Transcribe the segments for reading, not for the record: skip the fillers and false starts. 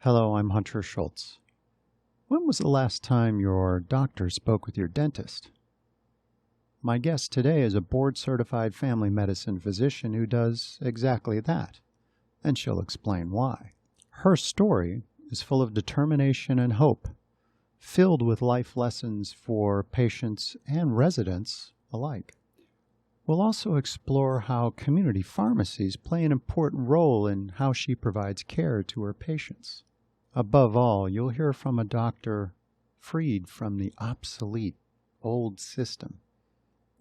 Hello, I'm Hunter Schultz. When was the last time your doctor spoke with your dentist? My guest today is a board-certified family medicine physician who does exactly that, and she'll explain why. Her story is full of determination and hope, filled with life lessons for patients and residents alike. We'll also explore how community pharmacies play an important role in how she provides care to her patients. Above all, you'll hear from a doctor freed from the obsolete old system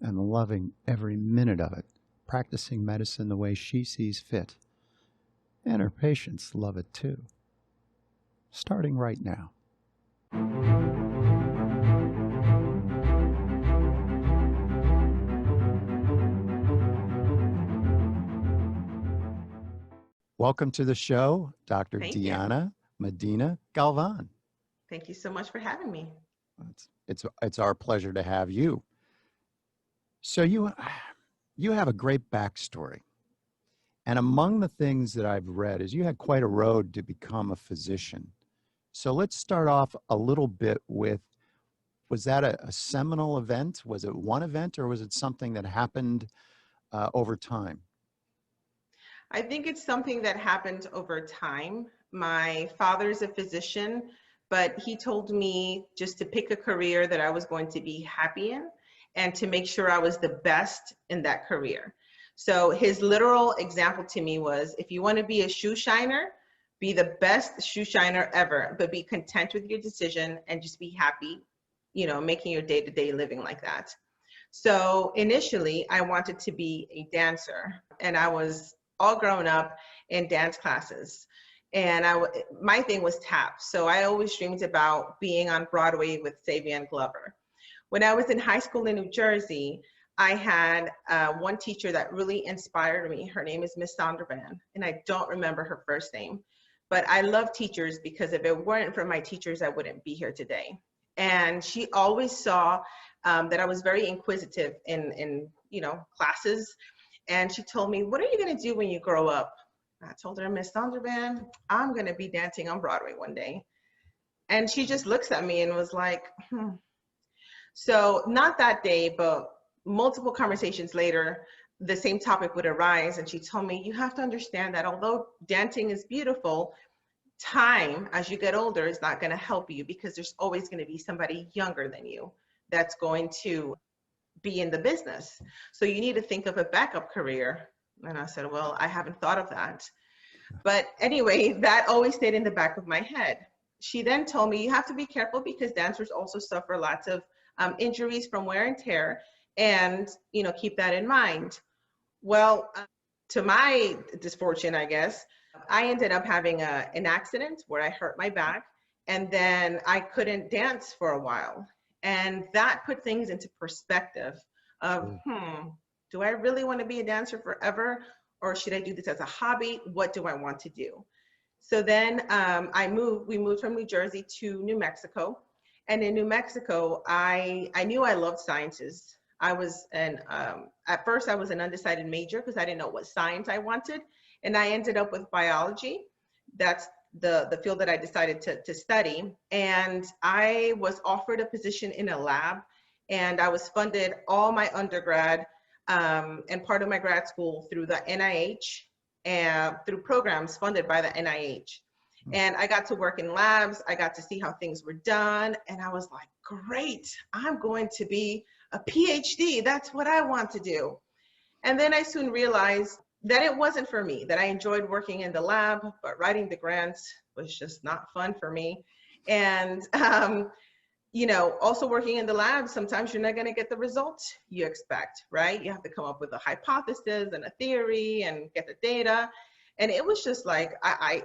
and loving every minute of it, practicing medicine the way she sees fit. And her patients love it too. Starting right now. Welcome to the show, Dr. Thank you. Medina-Galvan. Thank you so much for having me. It's our pleasure to have you. So you have a great backstory. And among the things that I've read is you had quite a road to become a physician. So let's start off a little bit with, was that a seminal event? Was it one event, or was it something that happened over time? I think it's something that happened over time. My father's a physician, but he told me just to pick a career that I was going to be happy in and to make sure I was the best in that career. So his literal example to me was, if you want to be a shoe shiner, be the best shoe shiner ever, but be content with your decision and just be happy, making your day-to-day living like that. So initially, I wanted to be a dancer, and I was all grown up in dance classes. And my thing was tap. So I always dreamed about being on Broadway with Savion Glover. When I was in high school in New Jersey, I had one teacher that really inspired me. Her name is Miss Sondervan, and I don't remember her first name. But I love teachers because if it weren't for my teachers, I wouldn't be here today. And she always saw that I was very inquisitive in classes. And she told me, "What are you going to do when you grow up?" I told her, "Miss Sondervan, I'm going to be dancing on Broadway one day." And she just looks at me and was like, So not that day, but multiple conversations later, the same topic would arise. And she told me, "You have to understand that although dancing is beautiful, time as you get older is not going to help you because there's always going to be somebody younger than you that's going to be in the business. So you need to think of a backup career." And I said, "Well, I haven't thought of that." But anyway, that always stayed in the back of my head. She then told me, "You have to be careful because dancers also suffer lots of injuries from wear and tear, and keep that in mind." Well, to my misfortune, I guess, I ended up having an accident where I hurt my back, and then I couldn't dance for a while. And that put things into perspective of, do I really want to be a dancer forever? Or should I do this as a hobby? What do I want to do? So then we moved from New Jersey to New Mexico. And in New Mexico, I knew I loved sciences. At first I was an undecided major because I didn't know what science I wanted. And I ended up with biology. That's the field that I decided to study. And I was offered a position in a lab, and I was funded all my undergrad and part of my grad school through the NIH and through programs funded by the NIH. And I got to work in labs. I got to see how things were done. And I was like, great, I'm going to be a PhD. That's what I want to do. And then I soon realized that it wasn't for me, that I enjoyed working in the lab, but writing the grants was just not fun for me. And, also working in the lab, sometimes you're not going to get the results you expect, right? You have to come up with a hypothesis and a theory and get the data. And it was just like,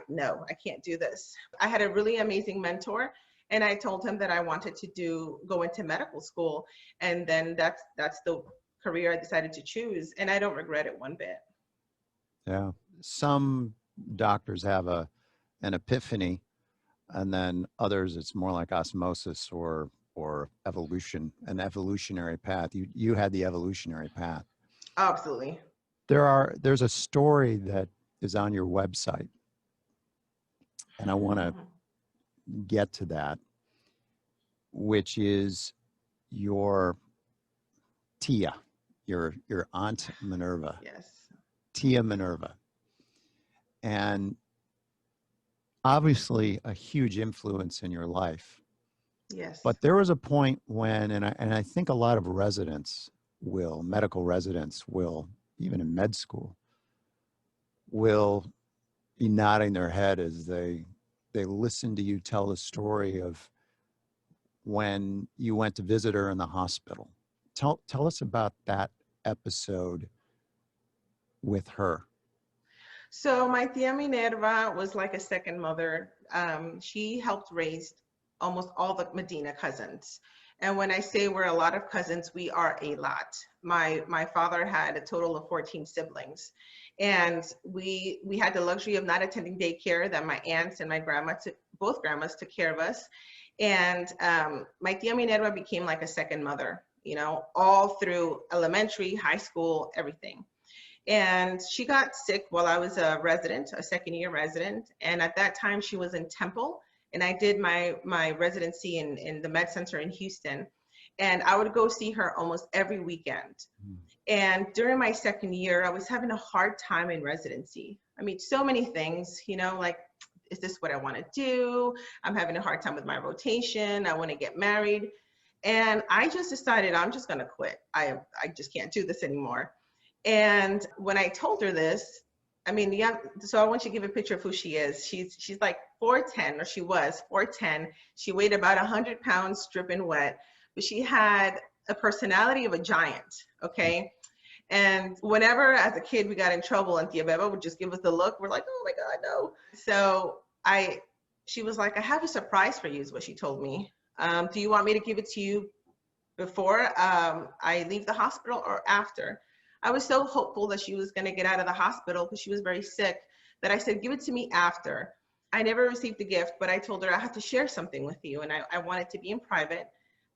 no, I can't do this. I had a really amazing mentor, and I told him that I wanted to go into medical school. And then that's the career I decided to choose. And I don't regret it one bit. Yeah. Some doctors have an epiphany, and then others it's more like osmosis or evolution, an evolutionary path. You had the evolutionary path. Absolutely. There's a story that is on your website and I want to Mhm. get to that, which is your Tia, your Aunt Minerva, Yes. Tia Minerva, and obviously a huge influence in your life. Yes. But there was a point when, and I think a lot of residents will, medical residents will, even in med school, will be nodding their head as they listen to you tell the story of when you went to visit her in the hospital. Tell us about that episode with her. So my tia Minerva was like a second mother. She helped raise almost all the Medina cousins. And when I say we're a lot of cousins, we are a lot. My father had a total of 14 siblings. And we had the luxury of not attending daycare, that my aunts and my grandma took, both grandmas took care of us. And my tia Minerva became like a second mother, all through elementary, high school, everything. And she got sick while I was a resident, a second year resident. And at that time, she was in Temple. And I did my residency in the Med Center in Houston. And I would go see her almost every weekend. And during my second year, I was having a hard time in residency. I mean, so many things, like, is this what I want to do? I'm having a hard time with my rotation. I want to get married. And I just decided I'm just going to quit. I just can't do this anymore. And when I told her this, I mean, yeah, so I want you to give a picture of who she is. She's like 4'10", or she was 4'10". She weighed about 100 pounds, dripping wet, but she had a personality of a giant, okay? And whenever as a kid we got in trouble and Tia Beba would just give us the look, we're like, oh my God, no. So she was like, I have a surprise for you, is what she told me. Do you want me to give it to you before I leave the hospital or after? I was so hopeful that she was going to get out of the hospital because she was very sick that I said, give it to me after. I never received the gift, but I told her I had to share something with you, and I wanted to be in private.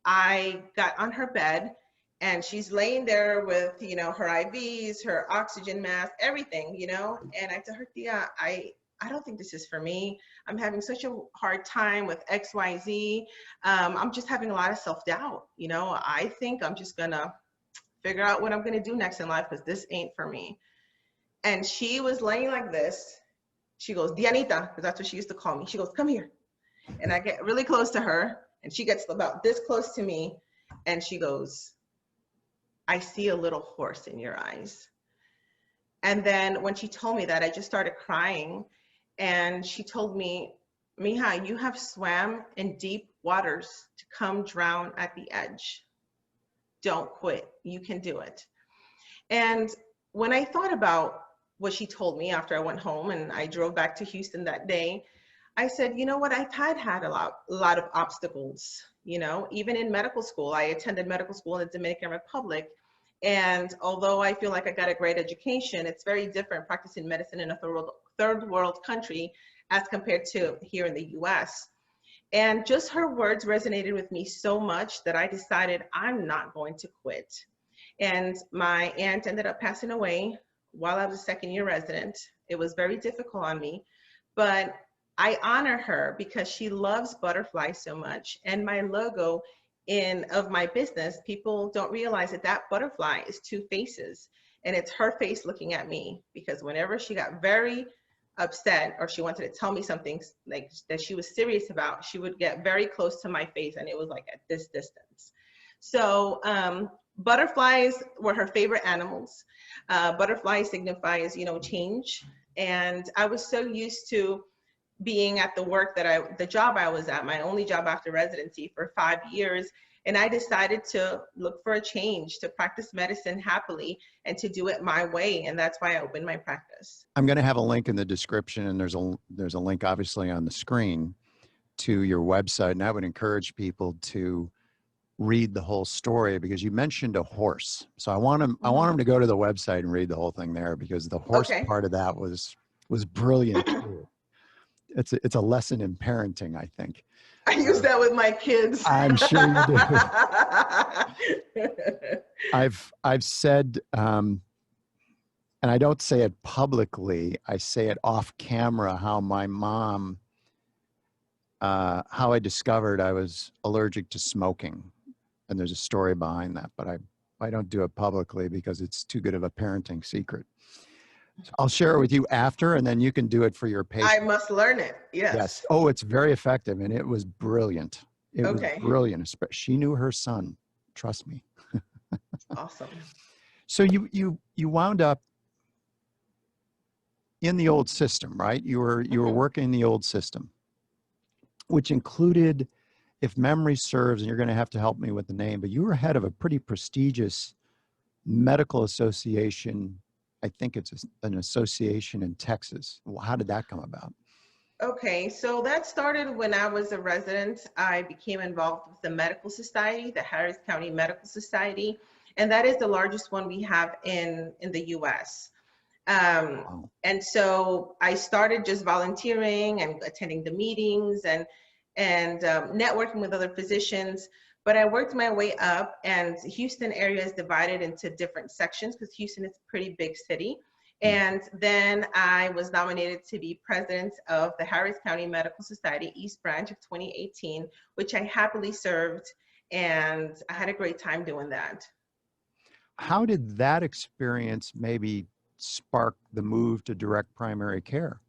I got on her bed and she's laying there with, her IVs, her oxygen mask, everything, and I told her, Tia, I don't think this is for me. I'm having such a hard time with XYZ. I'm just having a lot of self-doubt. I think I'm just gonna figure out what I'm gonna do next in life because this ain't for me. And she was laying like this. She goes, Dianita, because that's what she used to call me. She goes, come here. And I get really close to her, and she gets about this close to me, and she goes, I see a little horse in your eyes. And then when she told me that, I just started crying. And she told me, Mija, you have swam in deep waters to come drown at the edge. Don't quit. You can do it. And when I thought about what she told me after I went home and I drove back to Houston that day, I said, you know what? I've had a lot of obstacles. Even in medical school, I attended medical school in the Dominican Republic. And although I feel like I got a great education, it's very different practicing medicine in a third world country as compared to here in the US. And just her words resonated with me so much that I decided I'm not going to quit. And my aunt ended up passing away while I was a second year resident. It was very difficult on me, but I honor her because she loves butterflies so much. And my logo of my business, people don't realize that butterfly is two faces, and it's her face looking at me, because whenever she got very upset or she wanted to tell me something like that she was serious about, she would get very close to my face, and it was like at this distance. So butterflies were her favorite animals. Butterfly signifies, change. And I was so used to being at the job I was at, my only job after residency for 5 years. And I decided to look for a change, to practice medicine happily and to do it my way. And that's why I opened my practice. I'm going to have a link in the description, and there's a link obviously on the screen to your website. And I would encourage people to read the whole story, because you mentioned a horse. So I want them to go to the website and read the whole thing there, because the horse Okay. part of that was brilliant too. It's a lesson in parenting, I think. I use that with my kids. I'm sure you do. I've said, and I don't say it publicly, I say it off camera, how my mom how I discovered I was allergic to smoking. And there's a story behind that, but I don't do it publicly because it's too good of a parenting secret. So I'll share it with you after, and then you can do it for your I patient. must learn it. Yes. Yes. Oh, it's very effective, and it was brilliant. It was Okay. brilliant. She knew her son. Trust me. Awesome. So you wound up in the old system, right? You were working in the old system, which included, if memory serves, and you're going to have to help me with the name, but you were head of a pretty prestigious medical association. I think it's an association in Texas. Well, how did that come about? Okay, so that started when I was a resident. I became involved with the medical society, the Harris County Medical Society, and that is the largest one we have in the US. Wow. And so I started just volunteering and attending the meetings and networking with other physicians. But I worked my way up, and Houston area is divided into different sections because Houston is a pretty big city. And then I was nominated to be president of the Harris County Medical Society East Branch of 2018, which I happily served, and I had a great time doing that. How did that experience maybe spark the move to direct primary care?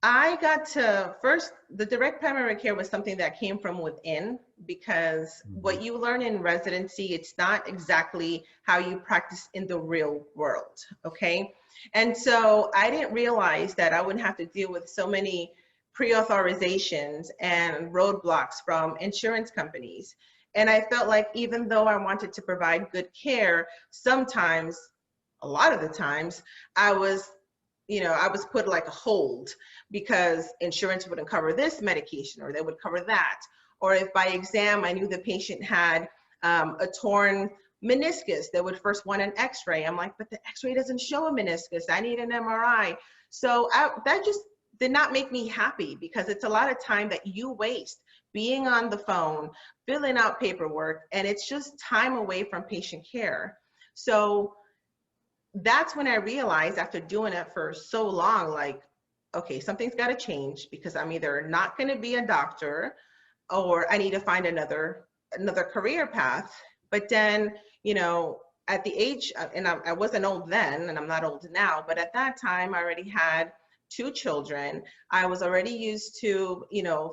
I got to first, the direct primary care was something that came from within because what you learn in residency, it's not exactly how you practice in the real world, okay? And so I didn't realize that I wouldn't have to deal with so many pre-authorizations and roadblocks from insurance companies. And I felt like even though I wanted to provide good care, sometimes, a lot of the times, I was I was put like a hold because insurance wouldn't cover this medication or they would cover that. Or if by exam I knew the patient had a torn meniscus, they would first want an x-ray. I'm like, but the x-ray doesn't show a meniscus. I need an MRI. So that just did not make me happy because it's a lot of time that you waste being on the phone, filling out paperwork, and it's just time away from patient care. So that's when I realized after doing it for so long, like, okay, something's got to change because I'm either not going to be a doctor or I need to find another career path. But then, at the age, and I wasn't old then, and I'm not old now, but at that time I already had 2 children. I was already used to,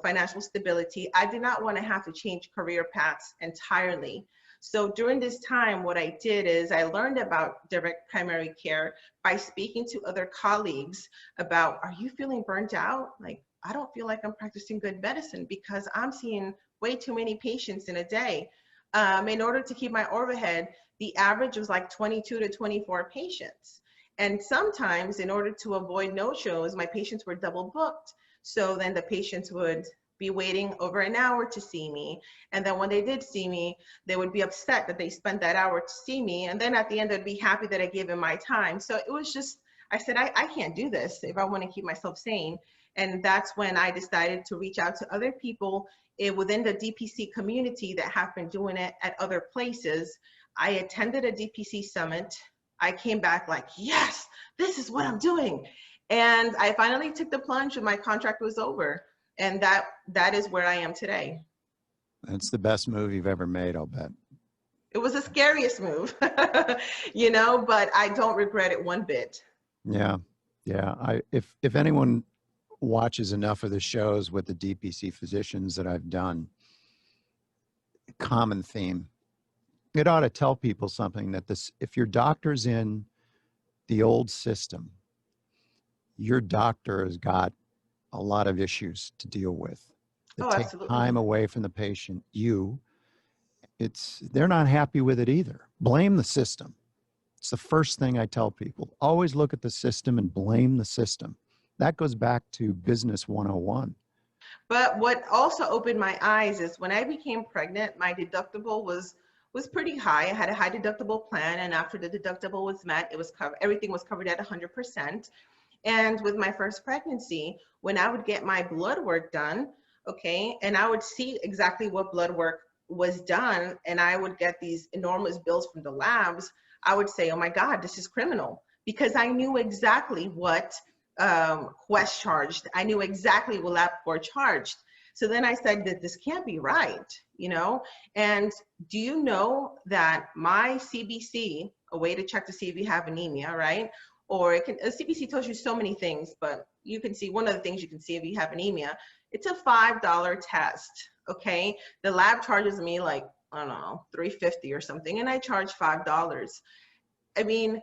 financial stability. I did not want to have to change career paths entirely. So during this time, what I did is I learned about direct primary care by speaking to other colleagues about, are you feeling burnt out? Like, I don't feel like I'm practicing good medicine because I'm seeing way too many patients in a day. In order to keep my overhead, the average was like 22 to 24 patients. And sometimes in order to avoid no-shows, my patients were double booked. So then the patients would be waiting over an hour to see me. And then when they did see me, they would be upset that they spent that hour to see me. And then at the end, they'd be happy that I gave them my time. So it was just, I said, I can't do this if I want to keep myself sane. And that's when I decided to reach out to other people within the DPC community that have been doing it at other places. I attended a DPC summit. I came back like, yes, this is what I'm doing. And I finally took the plunge when my contract was over. And that is where I am today. That's the best move you've ever made, I'll bet. It was the scariest move, but I don't regret it one bit. Yeah. If anyone watches enough of the shows with the DPC physicians that I've done, common theme, it ought to tell people something that if your doctor's in the old system, your doctor has got a lot of issues to deal with that Oh, take absolutely. time away from the patient. They're not happy with it either. Blame the system. It's the first thing I tell people. Always look at the system and blame the system. That goes back to business 101. But what also opened my eyes is when I became pregnant, my deductible was pretty high. I had a high deductible plan, and after the deductible was met, everything was covered at 100%. And with my first pregnancy, when I would get my blood work done, okay, and I would see exactly what blood work was done, and I would get these enormous bills from the labs, I would say, oh my God, this is criminal, because I knew exactly what Quest charged. I knew exactly what LabCorp charged. So then I said that this can't be right, you know? And do you know that my CBC, a way to check to see if you have anemia, right? Or it can, a CBC tells you so many things, but you can see one of the things you can see if you have anemia. It's a $5 test, okay? The lab charges me like, I don't know, $3.50 or something, and I charge $5. I mean,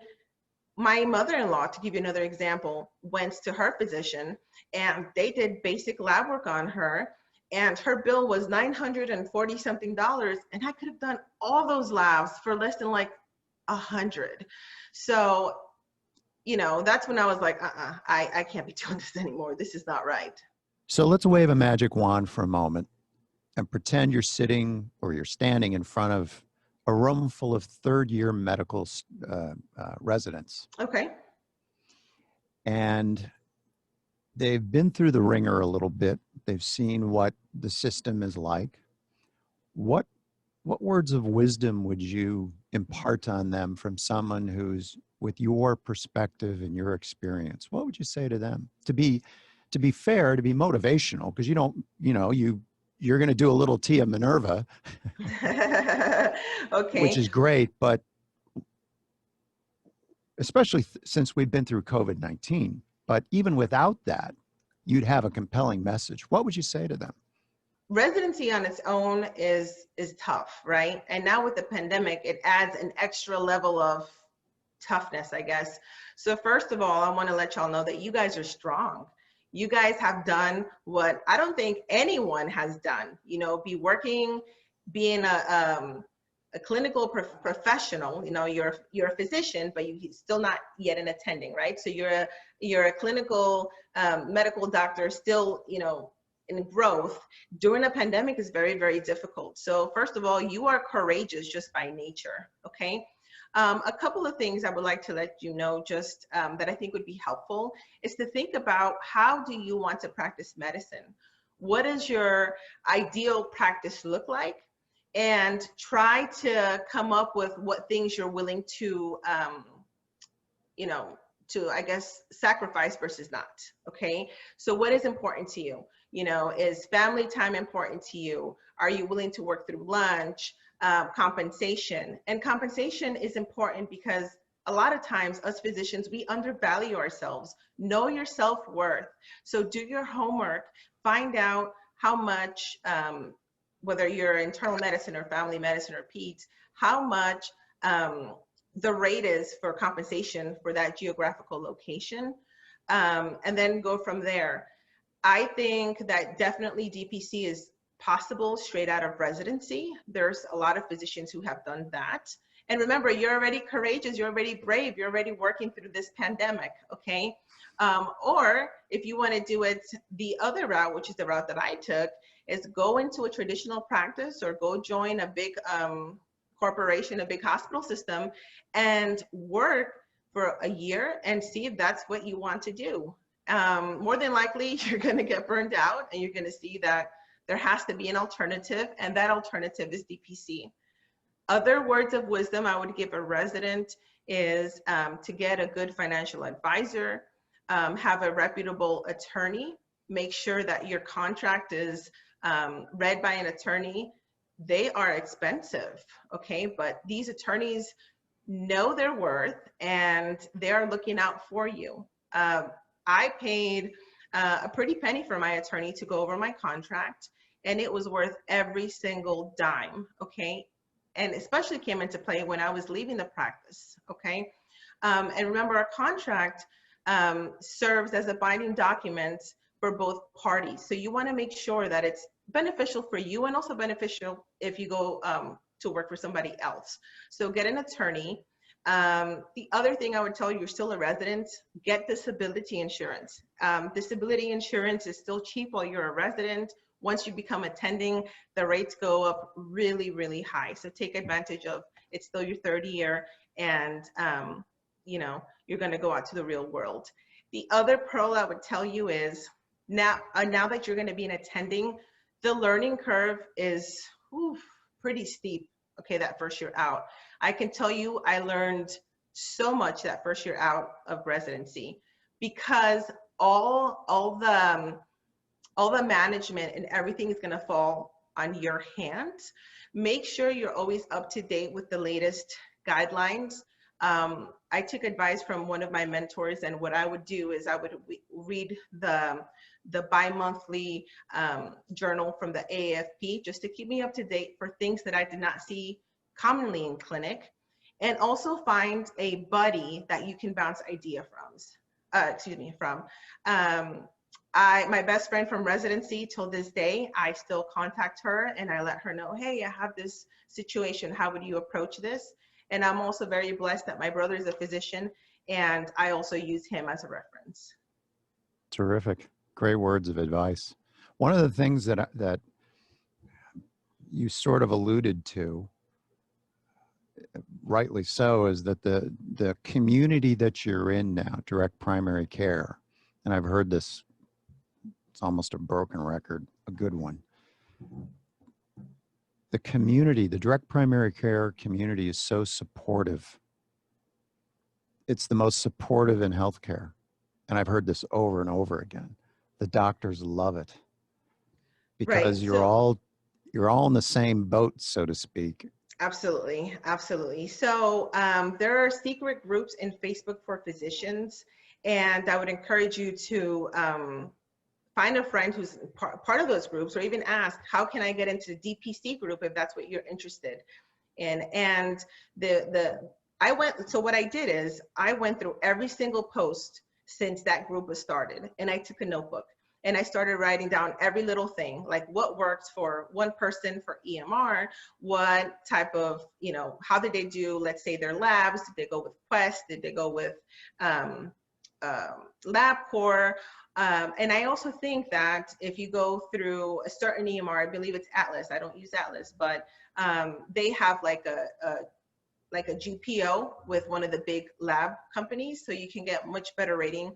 my mother-in-law, to give you another example, went to her physician and they did basic lab work on her, and her bill was $940 something, and I could have done all those labs for less than like 100. So, you know, that's when I was like, I can't be doing this anymore. This is not right. So let's wave a magic wand for a moment and pretend you're sitting or you're standing in front of a room full of third-year medical residents. Okay. And they've been through the ringer a little bit. They've seen what the system is like. What words of wisdom would you impart on them from someone who's with your perspective and your experience? What would you say to them? To be fair, to be motivational, because you're going to do a little Aunt Minerva, Okay. which is great, but especially since we've been through COVID-19. But even without that, you'd have a compelling message. What would you say to them? Residency on its own is tough, right? And now with the pandemic, it adds an extra level of toughness, I guess. So first of all, I want to let y'all know that you guys are strong. You guys have done what I don't think anyone has done, you know, being a clinical professional. You know, you're a physician, but you're still not yet an attending, right? So you're a clinical medical doctor still, you know, in growth. During a pandemic is very, very difficult. So first of all, you are courageous just by nature, okay? A couple of things I would like to let you know just that I think would be helpful is to think about, how do you want to practice medicine? What does your ideal practice look like? And try to come up with what things you're willing to, you know, to, I guess, sacrifice versus not, okay? So what is important to you? You know, is family time important to you? Are you willing to work through lunch? Compensation. And compensation is important because a lot of times us physicians, we undervalue ourselves. Know your self-worth. So do your homework, find out how much, whether you're internal medicine or family medicine or peds, how much the rate is for compensation for that geographical location, and then go from there. I think that definitely DPC is possible straight out of residency. There's a lot of physicians who have done that. And remember, you're already courageous, you're already brave, you're already working through this pandemic, okay? Or if you want to do it the other route, which is the route that I took, is go into a traditional practice or go join a big corporation, a big hospital system, and work for a year and see if that's what you want to do. More than likely, you're going to get burned out, and you're going to see that there has to be an alternative, and that alternative is DPC. Other words of wisdom I would give a resident is to get a good financial advisor, have a reputable attorney, make sure that your contract is read by an attorney. They are expensive, okay? But these attorneys know their worth, and they're looking out for you. I paid a pretty penny for my attorney to go over my contract, and it was worth every single dime, okay? And especially came into play when I was leaving the practice, okay? And remember, our contract serves as a binding document for both parties. So you wanna make sure that it's beneficial for you and also beneficial if you go to work for somebody else. So get an attorney. The other thing I would tell you, you're still a resident, get disability insurance. Disability insurance is still cheap while you're a resident. Once you become attending, the rates go up really, really high. So take advantage of, it's still your third year, and you know, you're gonna go out to the real world. The other pearl I would tell you is, now that you're gonna be an attending, the learning curve is pretty steep, okay, that first year out. I can tell you I learned so much that first year out of residency, because all the all the management and everything is going to fall on your hands. Make sure you're always up to date with the latest guidelines. I took advice from one of my mentors, and what I would do is I would read the bi-monthly journal from the AAFP just to keep me up to date for things that I did not see commonly in clinic, and also find a buddy that you can bounce idea from. From. My best friend from residency till this day, I still contact her and I let her know, hey, I have this situation. How would you approach this? And I'm also very blessed that my brother is a physician and I also use him as a reference. Terrific. Great words of advice. One of the things that you sort of alluded to, rightly so, is that the community that you're in now, direct primary care, and I've heard this, it's almost a broken record, a good one. The community, the direct primary care community is so supportive. It's the most supportive in healthcare. And I've heard this over and over again. The doctors love it because you're all in the same boat, so to speak. Absolutely, absolutely. So there are secret groups in Facebook for physicians, and I would encourage you to find a friend who's part of those groups, or even ask, how can I get into the DPC group if that's what you're interested in? And so what I did is I went through every single post since that group was started, and I took a notebook and I started writing down every little thing, like what works for one person for EMR, what type of, how did they do, let's say their labs, did they go with Quest, did they go with LabCorp? And I also think that if you go through a certain EMR, I believe it's Atlas, I don't use Atlas, but they have like a GPO with one of the big lab companies, so you can get much better rate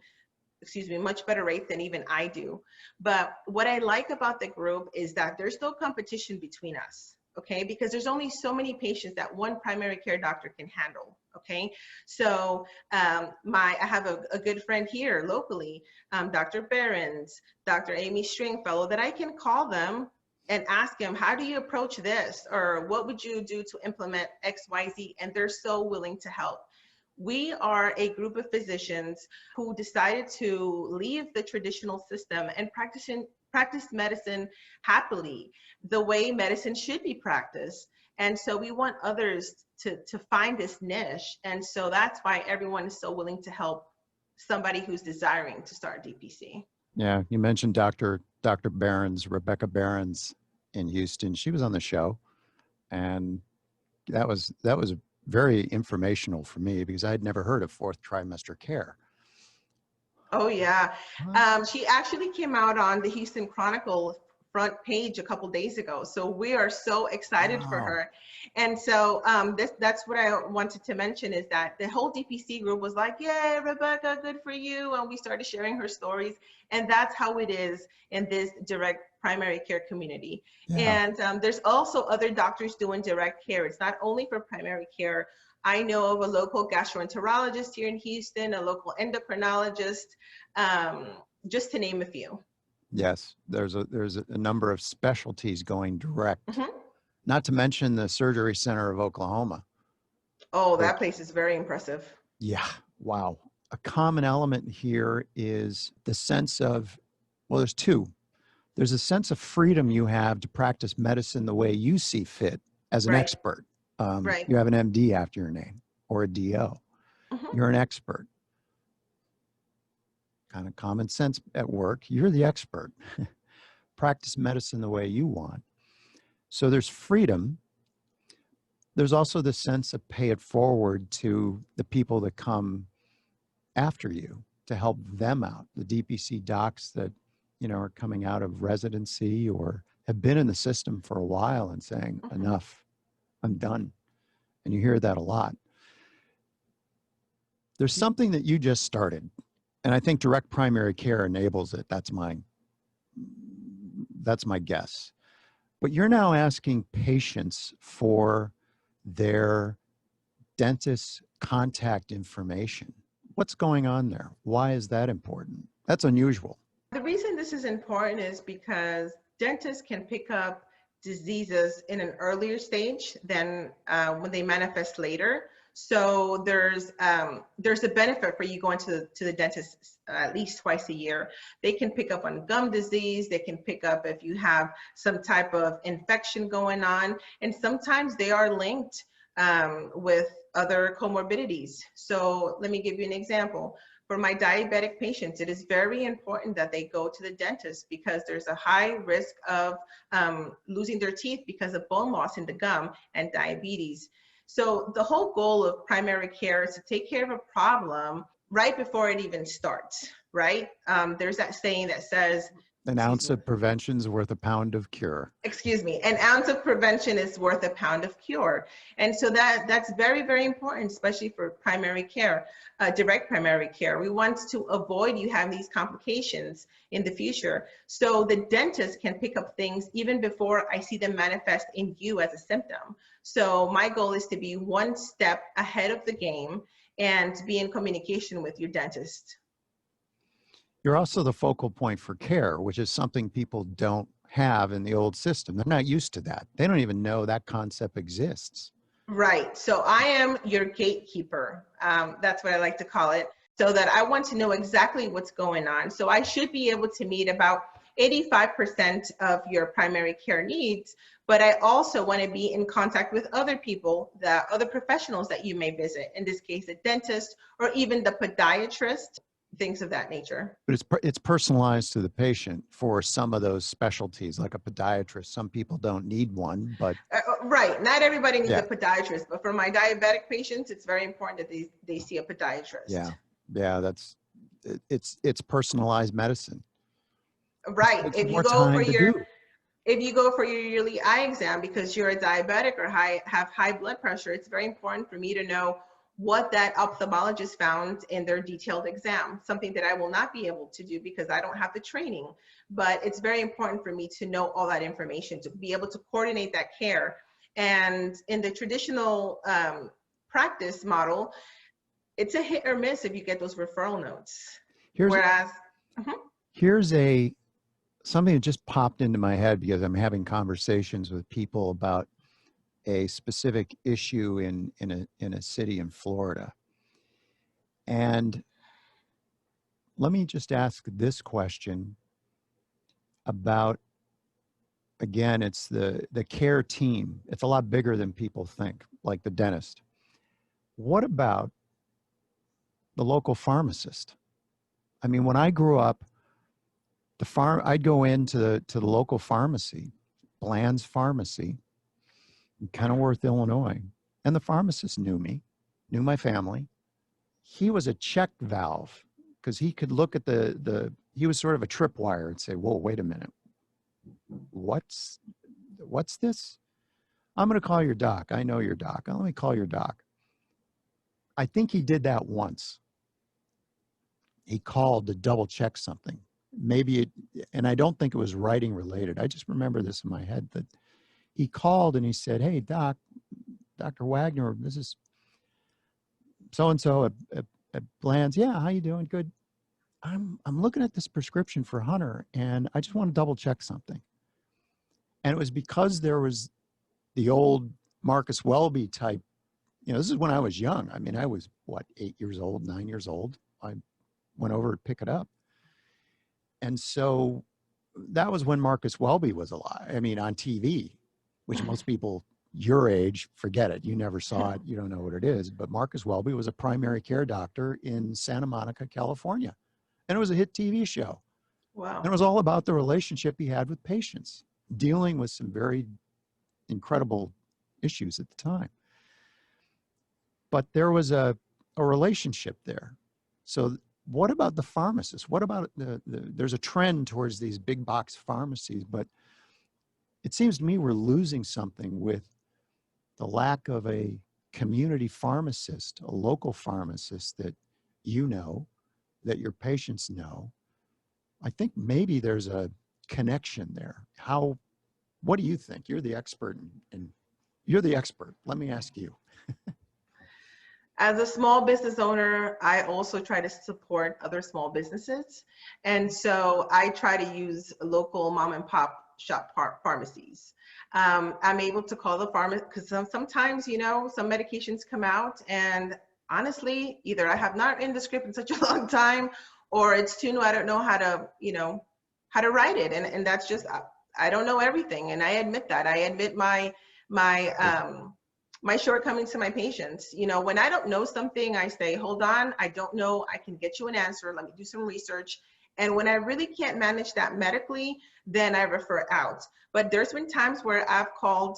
than even I do. But what I like about the group is that there's no competition between us, okay? Because there's only so many patients that one primary care doctor can handle, okay? So I have a good friend here locally, Dr. Berens, Dr. Amy Stringfellow, that I can call them and ask them, how do you approach this? Or what would you do to implement XYZ? And they're so willing to help. We are a group of physicians who decided to leave the traditional system and practice medicine happily, the way medicine should be practiced. And so we want others to find this niche. And so that's why everyone is so willing to help somebody who's desiring to start DPC. Yeah, you mentioned Dr. Berens, Rebecca Berens in Houston. She was on the show, and that was very informational for me because I had never heard of fourth trimester care. Oh yeah, she actually came out on the Houston Chronicle front page a couple days ago. So we are so excited for her. And so that's what I wanted to mention, is that the whole DPC group was like, yay, Rebecca, good for you. And we started sharing her stories. And that's how it is in this direct primary care community. Yeah. And there's also other doctors doing direct care. It's not only for primary care. I know of a local gastroenterologist here in Houston, a local endocrinologist, just to name a few. Yes, there's a number of specialties going direct, not to mention the Surgery Center of Oklahoma. Oh, that place is very impressive. Yeah, wow. A common element here is the sense of, well, there's two. There's a sense of freedom you have to practice medicine the way you see fit as an expert. You have an MD after your name, or a DO. You're an expert. Kind of common sense at work. You're the expert. Practice medicine the way you want. So there's freedom. There's also the sense of pay it forward to the people that come after you to help them out. The DPC docs that, are coming out of residency or have been in the system for a while and saying, enough, I'm done. And you hear that a lot. There's something that you just started, and I think direct primary care enables it. That's my guess. But you're now asking patients for their dentist's contact information. What's going on there? Why is that important? That's unusual. The reason this is important is because dentists can pick up diseases in an earlier stage than when they manifest later. So there's a benefit for you going to the dentist at least twice a year. They can pick up on gum disease. They can pick up if you have some type of infection going on, and sometimes they are linked with other comorbidities. So let me give you an example. For my diabetic patients, it is very important that they go to the dentist because there's a high risk of losing their teeth because of bone loss in the gum and diabetes. So the whole goal of primary care is to take care of a problem right before it even starts, right? There's that saying that says, An ounce of prevention is worth a pound of cure. an ounce of prevention is worth a pound of cure. And so that's very, very important, especially for primary care, direct primary care. We want to avoid you having these complications in the future. So the dentist can pick up things even before I see them manifest in you as a symptom. So my goal is to be one step ahead of the game and be in communication with your dentist. You're also the focal point for care, which is something people don't have in the old system. They're not used to that. They don't even know that concept exists. Right. So I am your gatekeeper. That's what I like to call it. So that I want to know exactly what's going on. So I should be able to meet about 85% of your primary care needs, but I also want to be in contact with other people, the other professionals that you may visit, in this case, a dentist or even the podiatrist, things of that nature. But it's personalized to the patient for some of those specialties, like a podiatrist. Some people don't need one, but right. Not everybody needs yeah. a podiatrist, but for my diabetic patients, it's very important that they see a podiatrist. Yeah. Yeah. It's personalized medicine. Right. If you go for your yearly eye exam because you're a diabetic or have high blood pressure, it's very important for me to know what that ophthalmologist found in their detailed exam, something that I will not be able to do because I don't have the training. But it's very important for me to know all that information, to be able to coordinate that care. And in the traditional practice model, it's a hit or miss if you get those referral notes. Here's something that just popped into my head because I'm having conversations with people about a specific issue in a city in Florida. And let me just ask this question about, again, it's the care team. It's a lot bigger than people think, like the dentist. What about the local pharmacist? I mean, when I grew up, I'd go into the local pharmacy, Bland's Pharmacy, in Kenilworth, Illinois, and the pharmacist knew me, knew my family. He was a check valve because he could look at he was sort of a tripwire and say, whoa, wait a minute. What's this? I'm going to call your doc. I know your doc. Let me call your doc. I think he did that once. He called to double check something. And I don't think it was writing related. I just remember this in my head that he called and he said, hey, doc, Dr. Wagner, this is so-and-so at Bland's. Yeah, how you doing? Good. I'm looking at this prescription for Hunter, and I just want to double check something. And it was because there was the old Marcus Welby type, this is when I was young. I mean, I was, 8 years old, 9 years old. I went over to pick it up. And so that was when Marcus Welby was alive. I mean, on TV, which most people your age, forget it. You never saw it. You don't know what it is. But Marcus Welby was a primary care doctor in Santa Monica, California. And it was a hit TV show. Wow. And it was all about the relationship he had with patients, dealing with some very incredible issues at the time. But there was a relationship there. So what about the pharmacists? What about there's a trend towards these big box pharmacies, but it seems to me we're losing something with the lack of a community pharmacist, a local pharmacist that that your patients know. I think maybe there's a connection there. What do you think? You're the expert and you're the expert. Let me ask you. As a small business owner, I also try to support other small businesses. And so I try to use local mom and pop shop pharmacies. I'm able to call the pharmacy because sometimes, you know, some medications come out and honestly, either I have not written the script in such a long time or it's too new. I don't know how to, you know, how to write it. And that's just, I don't know everything. And I admit that. I admit my, my shortcomings to my patients. You know, when I don't know something, I say, hold on, I don't know, I can get you an answer, let me do some research. And when I really can't manage that medically, then I refer out. But there's been times where I've called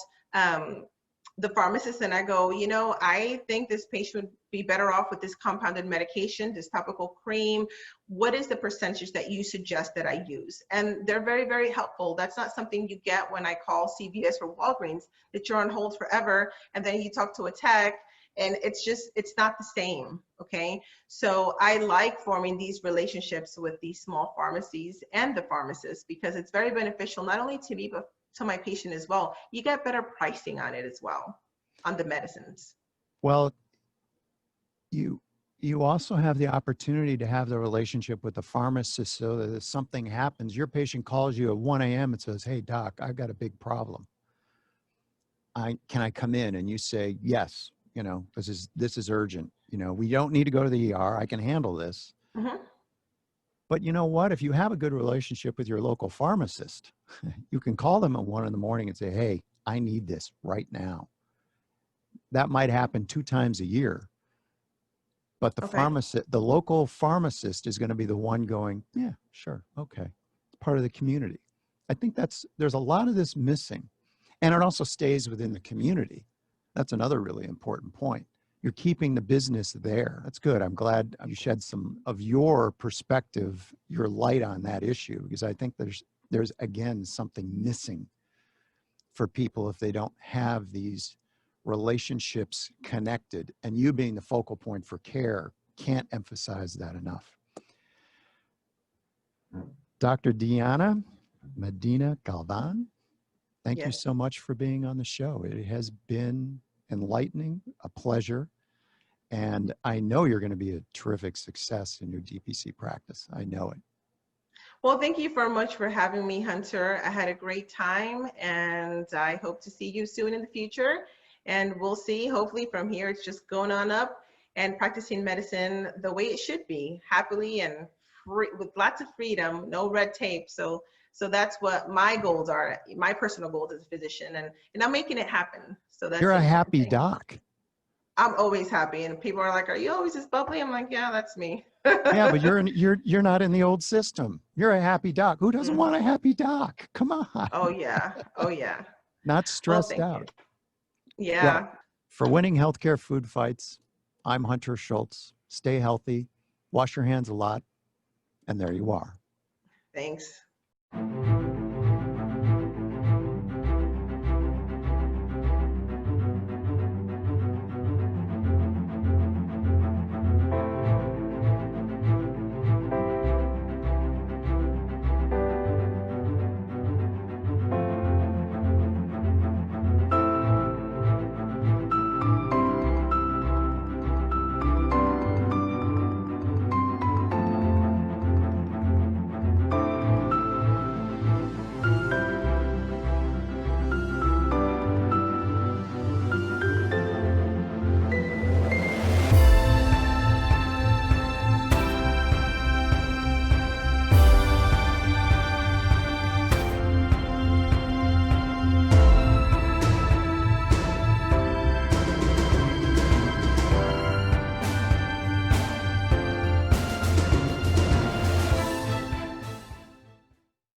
the pharmacist and I go, you know, I think this patient would be better off with this compounded medication, this topical cream. What is the percentage that you suggest that I use? And they're very, very helpful. That's not something you get when I call CVS or Walgreens, that you're on hold forever and then you talk to a tech and it's just, it's not the same. Okay. So I like forming these relationships with these small pharmacies and the pharmacists because it's very beneficial, not only to me, but to my patient as well. You get better pricing on it as well, on the medicines. Well, you also have the opportunity to have the relationship with the pharmacist so that if something happens, your patient calls you at 1 a.m. and says, hey, doc, I've got a big problem. Can I come in? And you say, yes, you know, this is urgent. You know, we don't need to go to the ER. I can handle this. Mm-hmm. But you know what? If you have a good relationship with your local pharmacist, you can call them at 1 a.m. and say, hey, I need this right now. That might happen 2 times a year. But the local pharmacist is going to be the one going, yeah, sure. Okay. It's part of the community. I think there's a lot of this missing. And it also stays within the community. That's another really important point. You're keeping the business there. That's good. I'm glad you shed some of your perspective, your light on that issue, because I think there's again, something missing for people if they don't have these relationships connected, and you being the focal point for care can't emphasize that enough. Dr. Diana Medina-Galvan, thank you so much for being on the show. It has been enlightening, a pleasure, and I know you're going to be a terrific success in your DPC practice. I know it. Well, thank you very much for having me, Hunter. I had a great time, and I hope to see you soon in the future. And we'll see, hopefully from here, it's just going on up and practicing medicine the way it should be, happily and free, with lots of freedom, no red tape. So that's what my goals are, my personal goals as a physician, and I'm making it happen. So that's You're a happy doc. I'm always happy, and people are like, "Are you always this bubbly?" I'm like, "Yeah, that's me." Yeah, but you're not in the old system. You're a happy doc. Who doesn't want a happy doc? Come on. Oh yeah. Oh yeah. Not stressed out. Yeah. Well, for winning healthcare food fights, I'm Hunter Schultz. Stay healthy, wash your hands a lot, and there you are. Thanks.